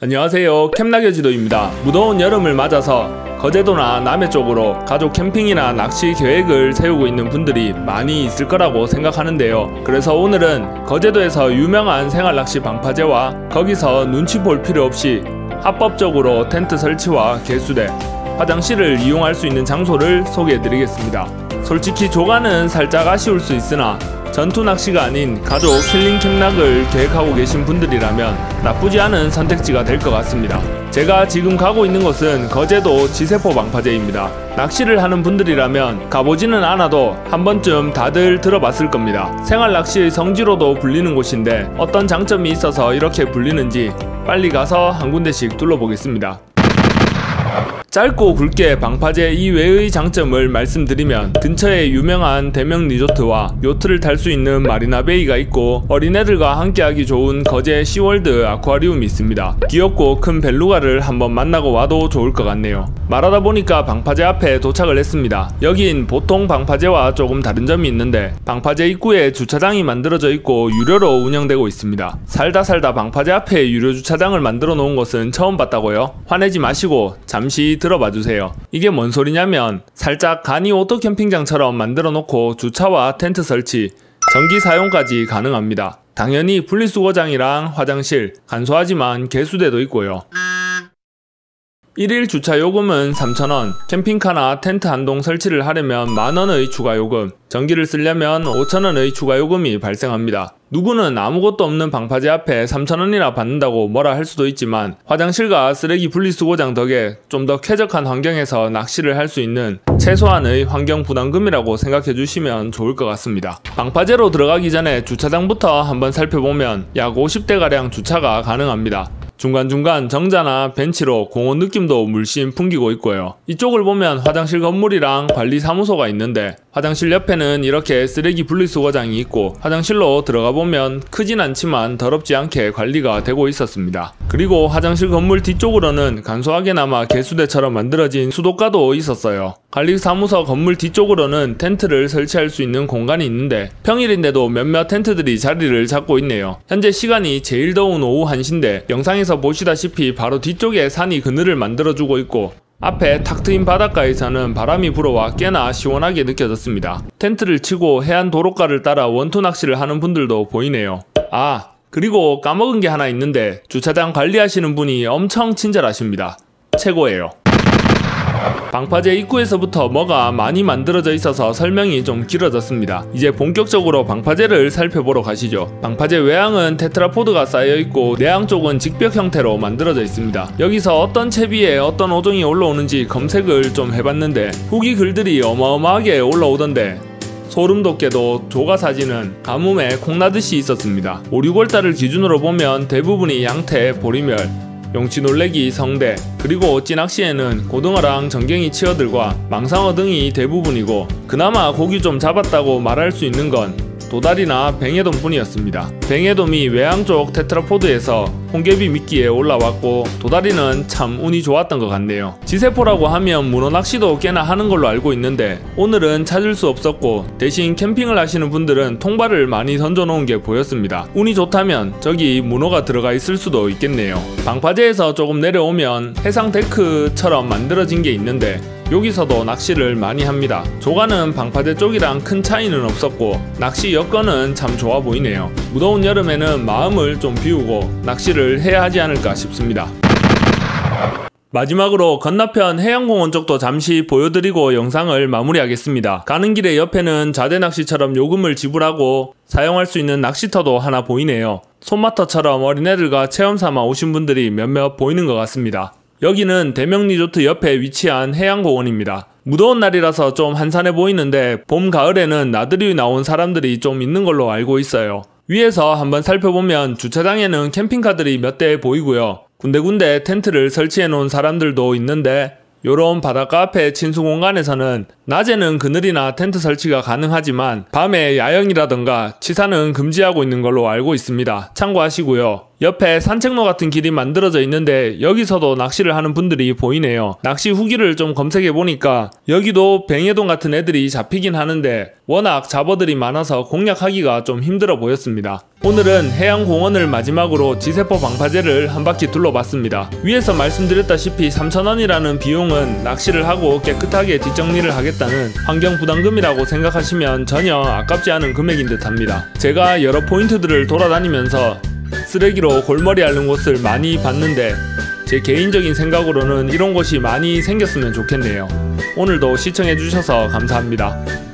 안녕하세요, 캠낙여지도입니다. 무더운 여름을 맞아서 거제도나 남해 쪽으로 가족 캠핑이나 낚시 계획을 세우고 있는 분들이 많이 있을 거라고 생각하는데요. 그래서 오늘은 거제도에서 유명한 생활낚시 방파제와 거기서 눈치 볼 필요 없이 합법적으로 텐트 설치와 개수대, 화장실을 이용할 수 있는 장소를 소개해드리겠습니다. 솔직히 조가는 살짝 아쉬울 수 있으나 전투 낚시가 아닌 가족 힐링 캠낙을 계획하고 계신 분들이라면 나쁘지 않은 선택지가 될 것 같습니다. 제가 지금 가고 있는 곳은 거제도 지세포 방파제입니다. 낚시를 하는 분들이라면 가보지는 않아도 한 번쯤 다들 들어봤을 겁니다. 생활 낚시의 성지로도 불리는 곳인데 어떤 장점이 있어서 이렇게 불리는지 빨리 가서 한 군데씩 둘러보겠습니다. 짧고 굵게 방파제 이외의 장점을 말씀드리면 근처에 유명한 대명 리조트와 요트를 탈 수 있는 마리나베이가 있고 어린애들과 함께하기 좋은 거제 시월드 아쿠아리움이 있습니다. 귀엽고 큰 벨루가를 한번 만나고 와도 좋을 것 같네요. 말하다 보니까 방파제 앞에 도착을 했습니다. 여긴 보통 방파제와 조금 다른 점이 있는데 방파제 입구에 주차장이 만들어져 있고 유료로 운영되고 있습니다. 살다 방파제 앞에 유료 주차장을 만들어 놓은 곳은 처음 봤다고요? 화내지 마시고 잠시 들어봐 주세요. 이게 뭔 소리냐면 살짝 간이 오토 캠핑장처럼 만들어 놓고 주차와 텐트 설치, 전기 사용까지 가능합니다. 당연히 분리수거장이랑 화장실, 간소하지만 개수대도 있고요. 1일 주차 요금은 3,000원, 캠핑카나 텐트 한동 설치를 하려면 만원의 추가 요금, 전기를 쓰려면 5,000원의 추가 요금이 발생합니다. 누구는 아무것도 없는 방파제 앞에 3,000원이나 받는다고 뭐라 할 수도 있지만 화장실과 쓰레기 분리수거장 덕에 좀 더 쾌적한 환경에서 낚시를 할 수 있는 최소한의 환경 부담금이라고 생각해 주시면 좋을 것 같습니다. 방파제로 들어가기 전에 주차장부터 한번 살펴보면 약 50대가량 주차가 가능합니다. 중간중간 정자나 벤치로 공원 느낌도 물씬 풍기고 있고요. 이쪽을 보면 화장실 건물이랑 관리사무소가 있는데 화장실 옆에는 이렇게 쓰레기 분리수거장이 있고 화장실로 들어가 보면 크진 않지만 더럽지 않게 관리가 되고 있었습니다. 그리고 화장실 건물 뒤쪽으로는 간소하게나마 개수대처럼 만들어진 수도가도 있었어요. 관리사무소 건물 뒤쪽으로는 텐트를 설치할 수 있는 공간이 있는데 평일인데도 몇몇 텐트들이 자리를 잡고 있네요. 현재 시간이 제일 더운 오후 1시인데 영상에서 보시다시피 바로 뒤쪽에 산이 그늘을 만들어주고 있고 앞에 탁 트인 바닷가에서는 바람이 불어와 꽤나 시원하게 느껴졌습니다. 텐트를 치고 해안 도로가를 따라 원투 낚시를 하는 분들도 보이네요. 그리고 까먹은 게 하나 있는데 주차장 관리하시는 분이 엄청 친절하십니다. 최고예요. 방파제 입구에서부터 뭐가 많이 만들어져 있어서 설명이 좀 길어졌습니다. 이제 본격적으로 방파제를 살펴보러 가시죠. 방파제 외항은 테트라포드가 쌓여있고 내항 쪽은 직벽 형태로 만들어져 있습니다. 여기서 어떤 채비에 어떤 어종이 올라오는지 검색을 좀 해봤는데 후기 글들이 어마어마하게 올라오던데 소름 돋게도 조가 사진은 가뭄에 콩나듯이 있었습니다. 5, 6월달을 기준으로 보면 대부분이 양태, 보리멸, 용치 놀래기, 성대, 그리고 찌낚시에는 고등어랑 전갱이 치어들과 망상어 등이 대부분이고 그나마 고기 좀 잡았다고 말할 수 있는 건 도다리나 뱅에돔 뿐이었습니다. 뱅에돔이 외항 쪽 테트라포드에서 홍개비 미끼에 올라왔고 도다리는 참 운이 좋았던 것 같네요. 지세포라고 하면 문어 낚시도 꽤나 하는 걸로 알고 있는데 오늘은 찾을 수 없었고 대신 캠핑을 하시는 분들은 통발을 많이 던져놓은 게 보였습니다. 운이 좋다면 저기 문어가 들어가 있을 수도 있겠네요. 방파제에서 조금 내려오면 해상 데크처럼 만들어진 게 있는데 여기서도 낚시를 많이 합니다. 조가는 방파제 쪽이랑 큰 차이는 없었고 낚시 여건은 참 좋아 보이네요. 무더운 여름에는 마음을 좀 비우고 낚시를 해야 하지 않을까 싶습니다. 마지막으로 건너편 해양공원 쪽도 잠시 보여드리고 영상을 마무리하겠습니다. 가는 길에 옆에는 자대낚시처럼 요금을 지불하고 사용할 수 있는 낚시터도 하나 보이네요. 손마터처럼 어린애들과 체험삼아 오신 분들이 몇몇 보이는 것 같습니다. 여기는 대명 리조트 옆에 위치한 해양공원입니다. 무더운 날이라서 좀 한산해 보이는데 봄, 가을에는 나들이 나온 사람들이 좀 있는 걸로 알고 있어요. 위에서 한번 살펴보면 주차장에는 캠핑카들이 몇 대 보이고요. 군데군데 텐트를 설치해 놓은 사람들도 있는데 요런 바닷가 앞에 친수 공간에서는 낮에는 그늘이나 텐트 설치가 가능하지만 밤에 야영이라던가 치사는 금지하고 있는 걸로 알고 있습니다. 참고하시고요. 옆에 산책로 같은 길이 만들어져 있는데 여기서도 낚시를 하는 분들이 보이네요. 낚시 후기를 좀 검색해 보니까 여기도 뱅에돔 같은 애들이 잡히긴 하는데 워낙 잡어들이 많아서 공략하기가 좀 힘들어 보였습니다. 오늘은 해양공원을 마지막으로 지세포 방파제를 한 바퀴 둘러봤습니다. 위에서 말씀드렸다시피 3,000원이라는 비용은 낚시를 하고 깨끗하게 뒷정리를 하겠다는 환경부담금이라고 생각하시면 전혀 아깝지 않은 금액인 듯 합니다. 제가 여러 포인트들을 돌아다니면서 쓰레기로 골머리 앓는 곳을 많이 봤는데 제 개인적인 생각으로는 이런 곳이 많이 생겼으면 좋겠네요. 오늘도 시청해주셔서 감사합니다.